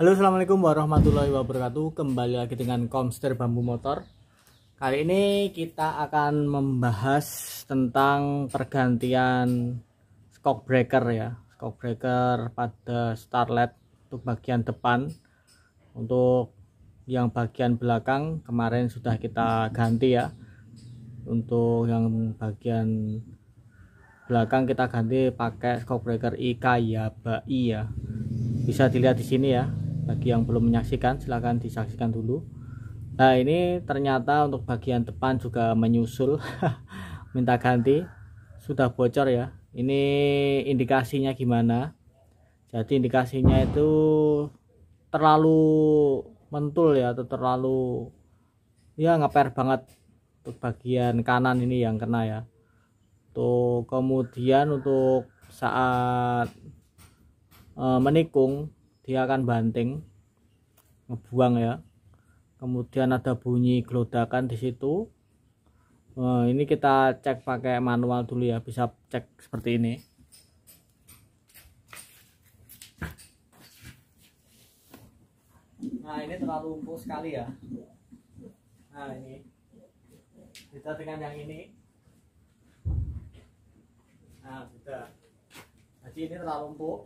Halo, assalamualaikum warahmatullahi wabarakatuh. Kembali lagi dengan Komster Bambu Motor. Kali ini kita akan membahas tentang pergantian shock breaker ya, shock breaker pada starlet untuk bagian depan. Untuk yang bagian belakang kemarin sudah kita ganti ya. Untuk yang bagian belakang kita ganti pakai shock breaker Ikayabai ya. Bisa dilihat di sini ya. Bagi yang belum menyaksikan, silahkan disaksikan dulu. Nah, ini ternyata untuk bagian depan juga menyusul. Minta ganti, sudah bocor ya. Ini indikasinya gimana? Jadi indikasinya itu terlalu mentul ya, atau terlalu ya ngeper banget. Untuk bagian kanan ini yang kena ya. Tuh, kemudian untuk saat menikung dia akan banting, ngebuang ya. Kemudian ada bunyi gelodakan di situ. Ini kita cek pakai manual dulu ya, bisa cek seperti ini. Nah, ini terlalu empuk sekali ya. Nah, ini beda dengan yang ini. Nah, beda. Jadi ini terlalu empuk.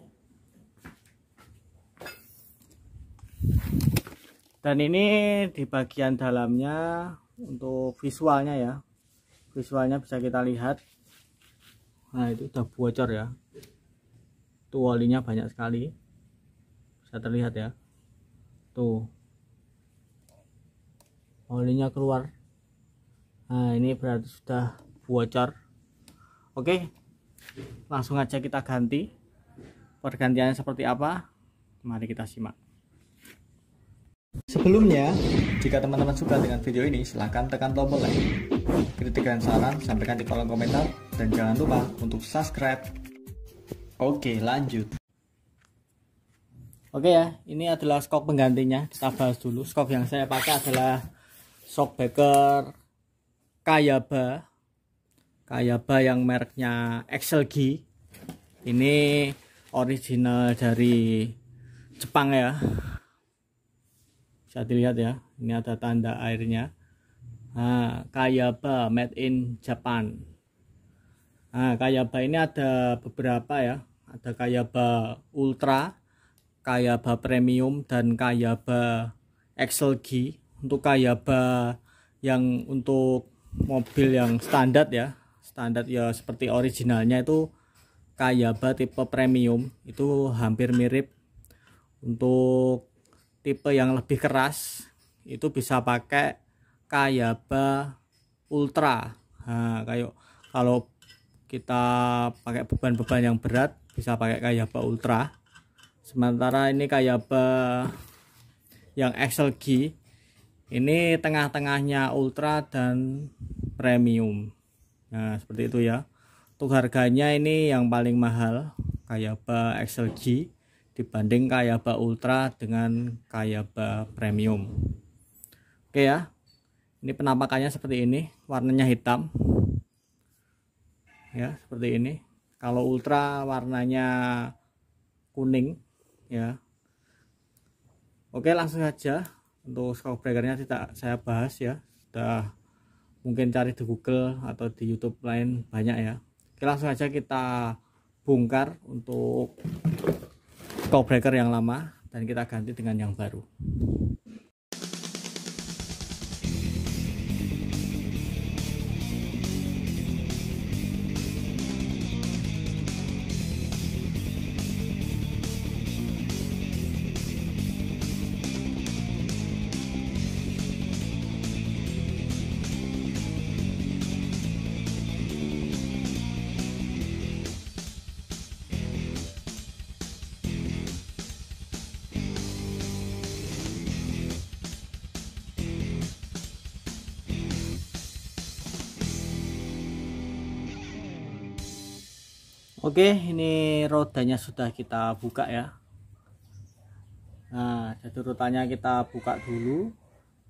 Dan ini di bagian dalamnya untuk visualnya ya, visualnya bisa kita lihat. Nah, itu udah bocor ya, tuh olinya banyak sekali, bisa terlihat ya, tuh olinya keluar. Nah, ini berarti sudah bocor. Oke, langsung aja kita ganti. Pergantiannya seperti apa, mari kita simak. Sebelumnya, jika teman-teman suka dengan video ini, silahkan tekan tombol like. Kritik dan saran sampaikan di kolom komentar, dan jangan lupa untuk subscribe. Oke, lanjut. Oke ya, ini adalah shock penggantinya. Kita bahas dulu. Shock yang saya pakai adalah shock breaker Kayaba yang mereknya XLG. Ini original dari Jepang ya. Bisa dilihat ya, ini ada tanda airnya. Nah, Kayaba made in Japan. Nah, Kayaba ini ada beberapa ya, ada Kayaba Ultra, Kayaba Premium, dan Kayaba XLG. Untuk Kayaba yang untuk mobil yang standar ya, standar ya seperti originalnya itu Kayaba tipe premium, itu hampir mirip. Untuk tipe yang lebih keras itu bisa pakai Kayaba Ultra. Nah, kayak kalau kita pakai beban-beban yang berat bisa pakai Kayaba Ultra. Sementara ini Kayaba yang XLG ini tengah-tengahnya Ultra dan Premium. Nah, seperti itu ya. Untuk harganya ini yang paling mahal Kayaba XLG dibanding Kayaba Ultra dengan Kayaba Premium. Oke ya, ini penampakannya seperti ini, warnanya hitam ya, seperti ini. Kalau Ultra warnanya kuning ya. Oke, langsung saja. Untuk shock breakernya tidak saya bahas ya, sudah mungkin cari di Google atau di YouTube lain banyak ya. Oke, langsung saja kita bongkar untuk shock breaker yang lama dan kita ganti dengan yang baru. Oke, ini rodanya sudah kita buka ya. Nah, jadi rodanya kita buka dulu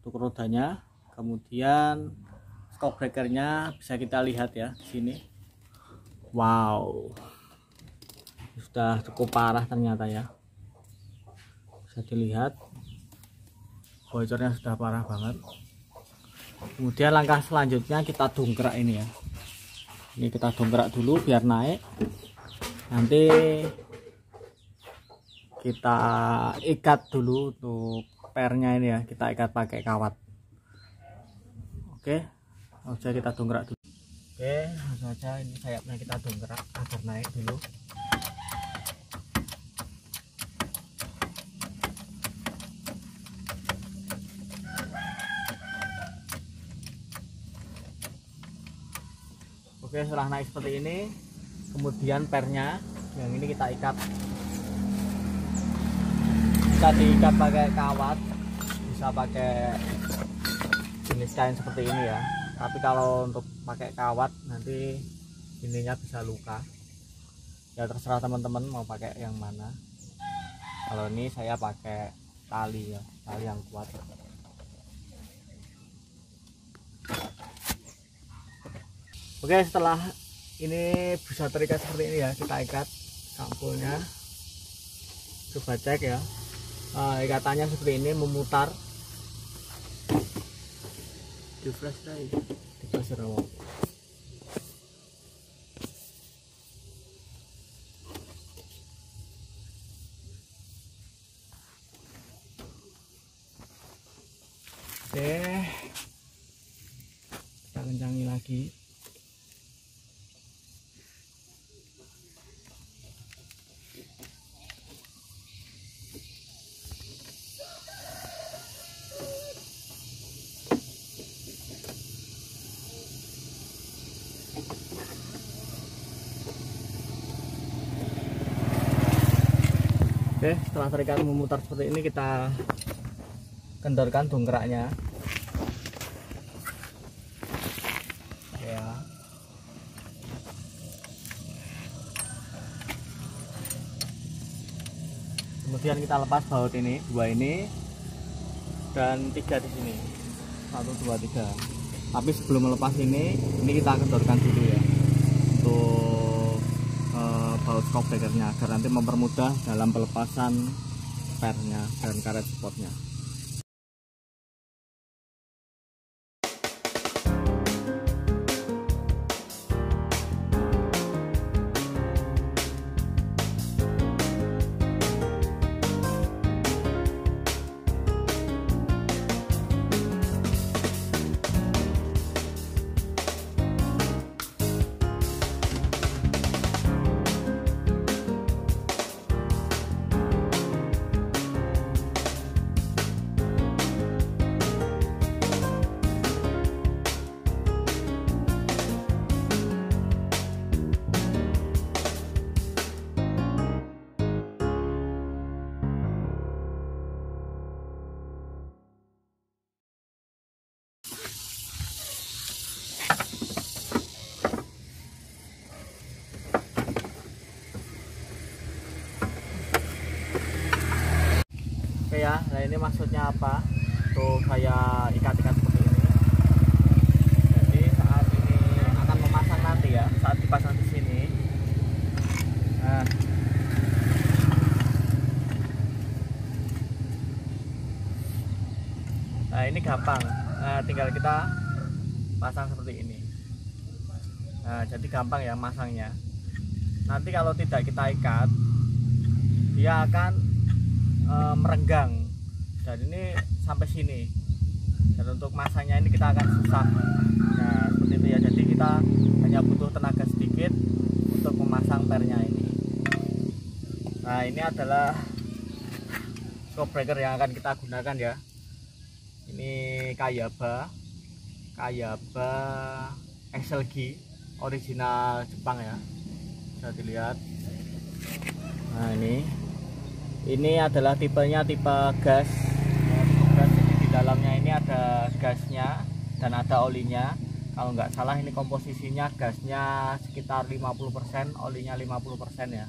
untuk rodanya. Kemudian shock breakernya bisa kita lihat ya di sini. Wow, sudah cukup parah ternyata ya. bisa dilihat bocornya sudah parah banget. Kemudian langkah selanjutnya kita dongkrak ini ya. Ini kita dongkrak dulu biar naik. Nanti kita ikat dulu untuk pernya ini ya, kita ikat pakai kawat. Oke, langsung saja kita dongkrak dulu. Oke, langsung saja ini sayapnya kita dongkrak agar naik dulu. Oke, setelah naik seperti ini, kemudian pernya yang ini kita ikat. Bisa diikat pakai kawat, bisa pakai jenis kain seperti ini ya. Tapi kalau untuk pakai kawat nanti ininya bisa luka. Ya terserah teman-teman mau pakai yang mana. Kalau ini saya pakai tali ya, tali yang kuat. Oke, setelah ini bisa terikat seperti ini ya, kita ikat sampulnya. Coba cek ya, ikatannya seperti ini, memutar. Di flash lagi, di flash rawa. Oke, kita kencangi lagi. Oke, setelah terikat memutar seperti ini, kita kendorkan dongkraknya. Ya. Kemudian kita lepas baut ini, 2 ini dan 3 di sini. 1, 2, 3. Tapi sebelum melepas ini kita kendorkan dulu ya untuk baut shock breakernya agar nanti mempermudah dalam pelepasan pernya dan karet supportnya. Oke ya, nah ini maksudnya apa? Tuh saya ikat-ikat seperti ini. Jadi saat ini akan memasang nanti ya, saat dipasang di sini. Nah ini gampang. Nah, tinggal kita pasang seperti ini. Nah jadi gampang ya masangnya. Nanti kalau tidak kita ikat, dia akan merenggang dan ini sampai sini, dan untuk masangnya ini kita akan susah. Nah seperti itu ya, jadi kita hanya butuh tenaga sedikit untuk memasang pernya ini. Nah ini adalah shock breaker yang akan kita gunakan ya. Ini Kayaba XLG original Jepang ya, bisa dilihat. Nah ini adalah tipenya tipe gas. Jadi di dalamnya ini ada gasnya dan ada olinya. Kalau nggak salah ini komposisinya gasnya sekitar 50%, olinya 50% ya.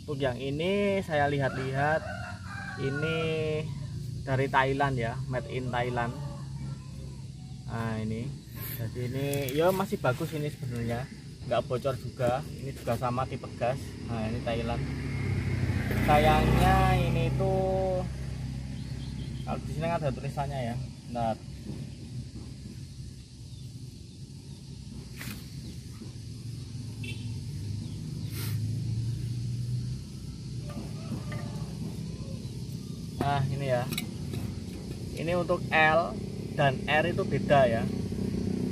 Untuk yang ini saya lihat-lihat ini dari Thailand ya, made in Thailand. Nah ini, jadi ini ya masih bagus ini sebenarnya, nggak bocor juga. Ini juga sama tipe gas. Nah ini Thailand. sayangnya ini tuh kalau di sini ada tulisannya ya. Bentar. Nah ini ya, ini untuk L dan R itu beda ya.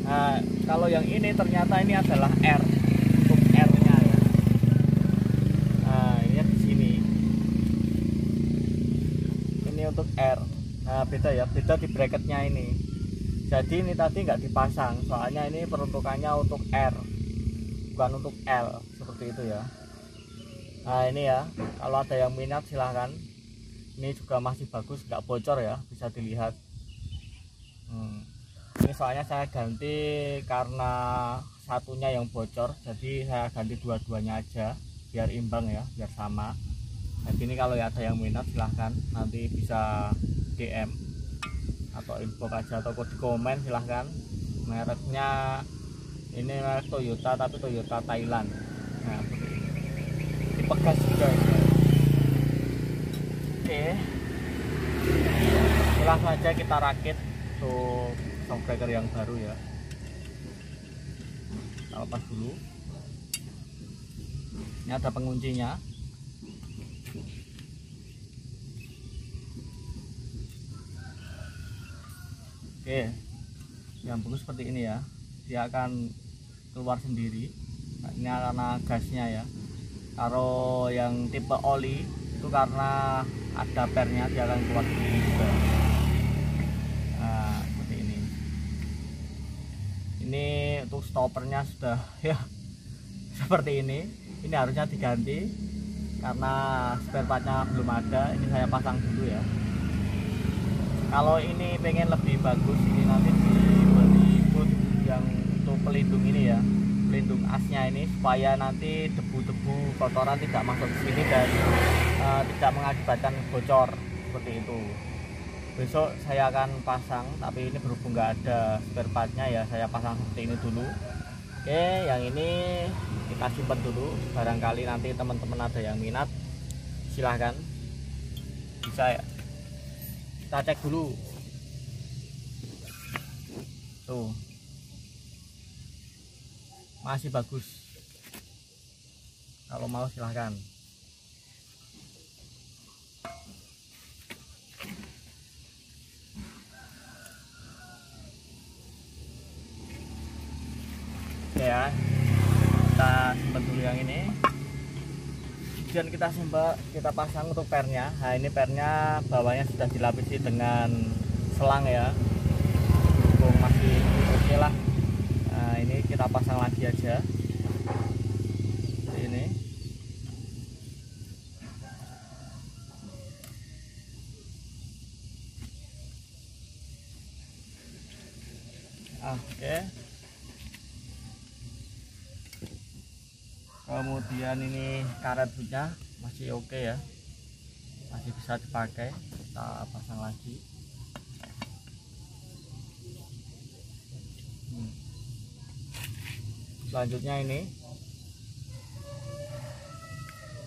Nah kalau yang ini ternyata ini adalah R, untuk R nya ya. Nah ini di sini, ini untuk R. Nah beda ya, beda di bracketnya ini. Jadi ini tadi nggak dipasang, soalnya ini peruntukannya untuk R, bukan untuk L, seperti itu ya. Nah ini ya, kalau ada yang minat silahkan. Ini juga masih bagus, nggak bocor ya, bisa dilihat. Ini soalnya saya ganti karena satunya yang bocor, jadi saya ganti dua-duanya aja biar imbang ya, biar sama. Jadi ini kalau ada yang minat silahkan, nanti bisa DM atau inbox aja atau di komen silahkan. Mereknya ini merek Toyota, tapi Toyota Thailand. Nah tipe gas juga ini. Oke, langsung aja kita rakit untuk shockbreaker yang baru ya. Kita lepas dulu. Ini ada penguncinya. Oke, yang bagus seperti ini ya. Dia akan keluar sendiri. Nah, ini karena gasnya ya. Kalau yang tipe oli itu karena ada pernya, dia akan keluar sendiri juga. Nah seperti ini untuk stoppernya sudah ya seperti ini harusnya diganti karena spare partnya belum ada. Ini saya pasang dulu ya. Kalau ini pengen lebih bagus, ini nanti diberi boot yang untuk pelindung ini ya, pelindung asnya ini, supaya nanti debu-debu kotoran tidak masuk ke sini dan tidak mengakibatkan bocor seperti itu. Besok saya akan pasang, tapi ini berhubung nggak ada spare partnya ya, saya pasang seperti ini dulu. Oke, yang ini kita simpan dulu, barangkali nanti teman-teman ada yang minat silahkan bisa ya. Kita cek dulu tuh, masih bagus. Kalau mau silahkan. Oke ya, kita simpan dulu yang ini. Kemudian kita pasang untuk pernya. Nah ini pernya bawahnya sudah dilapisi dengan selang ya, masih oke lah. Nah ini kita pasang lagi aja seperti ini. Oke, kemudian ini karet bootnya masih oke ya, masih bisa dipakai. Kita pasang lagi. Selanjutnya ini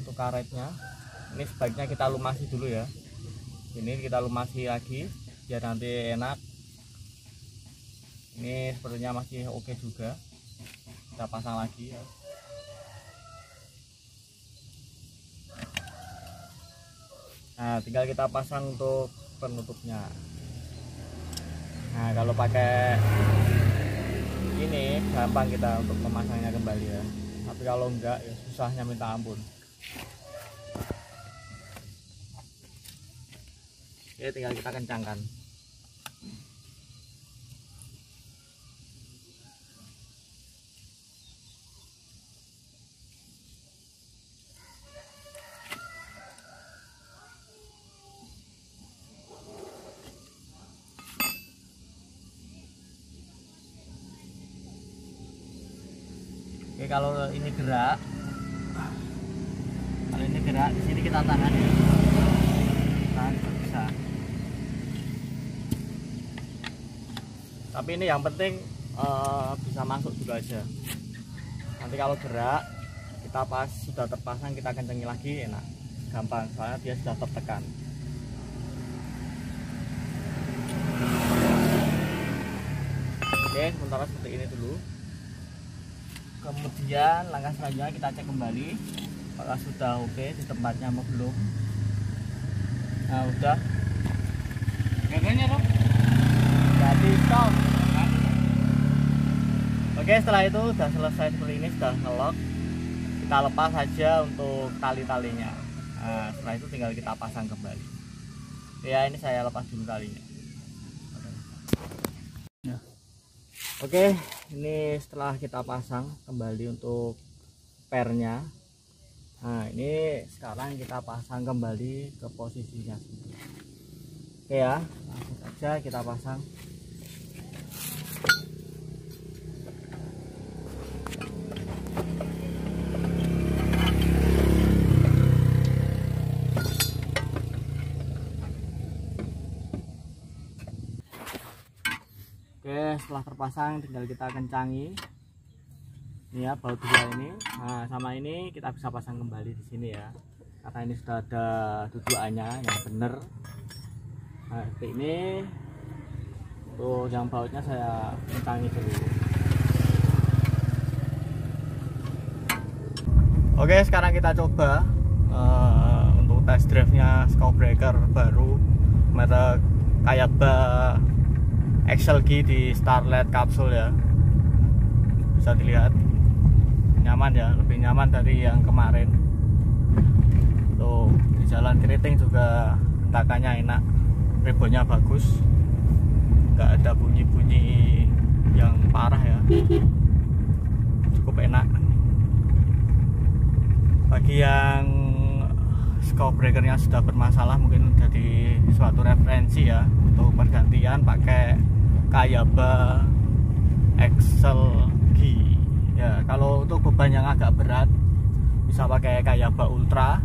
untuk karetnya, ini sebaiknya kita lumasi dulu ya. Ini kita lumasi lagi biar nanti enak. Ini sepertinya masih oke juga, kita pasang lagi ya. Nah tinggal kita pasang untuk penutupnya. Nah kalau pakai ini gampang kita untuk memasangnya kembali ya, tapi kalau enggak ya susahnya minta ampun. Oke, tinggal kita kencangkan. Oke, kalau ini gerak, di sini kita tahan ya, tahan bisa. Tapi ini yang penting bisa masuk juga aja. Nanti kalau gerak, kita pas sudah terpasang kita kencengin lagi enak. gampang soalnya dia sudah tertekan. Oke, sementara seperti ini dulu. Kemudian langkah selanjutnya kita cek kembali apakah sudah oke di tempatnya mau belum. Nah udah Gaganya dong. jadi stop. Oke, setelah itu sudah selesai seperti ini, sudah ngelok, kita lepas saja untuk tali-talinya. Nah setelah itu tinggal kita pasang kembali ya. Ini saya lepas dulu talinya ya. Oke, ini setelah kita pasang kembali untuk pernya. Nah ini sekarang kita pasang kembali ke posisinya. Oke ya, langsung saja kita pasang. Oke, setelah terpasang tinggal kita kencangi ini ya, baut dua ini. Nah sama ini kita bisa pasang kembali di sini ya, karena ini sudah ada dudukannya yang benar. Nah seperti ini. Untuk yang bautnya saya kencangi dulu. Oke, sekarang kita coba untuk test drive nya Skowbreaker baru merek Kayaba XLG di Starlet Capsule ya. Bisa dilihat nyaman ya, lebih nyaman dari yang kemarin. Tuh di jalan keriting juga hentakannya enak, rebonya bagus, nggak ada bunyi-bunyi yang parah ya, cukup enak. Bagi yang Skowbreakernya sudah bermasalah mungkin jadi suatu referensi ya untuk pergantian pakai Kayaba XLG ya. Kalau untuk beban yang agak berat bisa pakai Kayaba Ultra,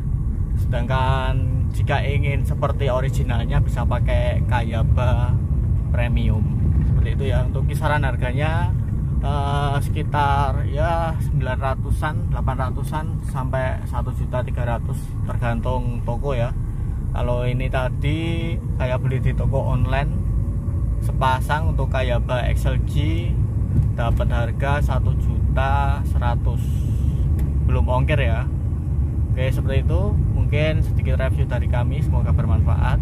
sedangkan jika ingin seperti originalnya bisa pakai Kayaba Premium seperti itu ya. Untuk kisaran harganya sekitar ya 900-an, 800-an sampai 1.300.000 tergantung toko ya. Kalau ini tadi saya beli di toko online sepasang untuk Kayaba XLG dapat harga 1.100.000 belum ongkir ya. Oke, seperti itu mungkin sedikit review dari kami, semoga bermanfaat.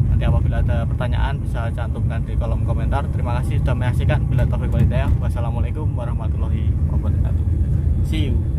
Nanti apabila ada pertanyaan bisa cantumkan di kolom komentar. Terima kasih sudah menyaksikan. Bila taufik walhidayah. Wassalamualaikum warahmatullahi wabarakatuh. See you.